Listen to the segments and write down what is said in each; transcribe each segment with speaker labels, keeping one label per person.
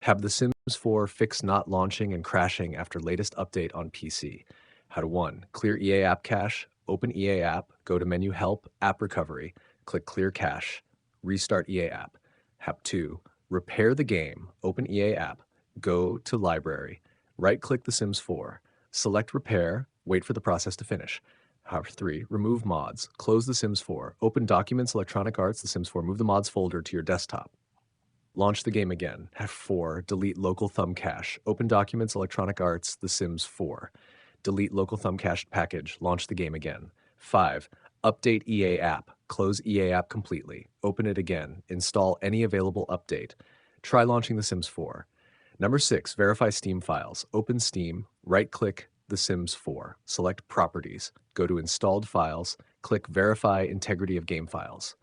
Speaker 1: Have The Sims 4 fix not launching and crashing after latest update on PC. How to 1. Clear EA app cache. Open EA app, go to menu Help, App Recovery, click Clear Cache, restart EA app. How 2. Repair the game, open EA app, go to Library, right-click The Sims 4, select Repair, wait for the process to finish. How 3. Remove mods, close The Sims 4, open Documents, Electronic Arts, The Sims 4, move the mods folder to your desktop. Launch the game again. Have 4. Delete local thumb cache. Open Documents, Electronic Arts, The Sims 4. Delete local thumb cache package. Launch the game again. 5. Update EA app. Close EA app completely. Open it again. Install any available update. Try launching The Sims 4. Number 6. Verify Steam files. Open Steam. Right-click The Sims 4. Select Properties. Go to Installed Files. Click Verify Integrity of Game Files.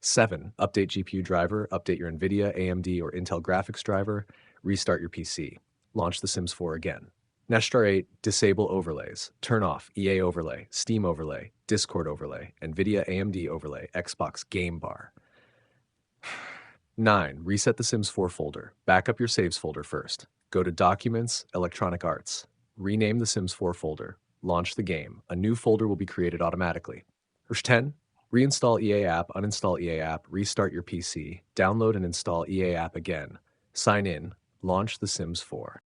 Speaker 1: 7. Update GPU driver, update your NVIDIA, AMD, or Intel graphics driver, restart your PC. Launch The Sims 4 again. Neshtar 8, disable overlays. Turn off EA overlay, Steam overlay, Discord overlay, NVIDIA AMD overlay, Xbox Game Bar. 9. Reset The Sims 4 folder. Back up your saves folder first. Go to Documents, Electronic Arts. Rename The Sims 4 folder. Launch the game. A new folder will be created automatically. 10. Reinstall EA app, uninstall EA app, restart your PC, download and install EA app again. Sign in, launch The Sims 4.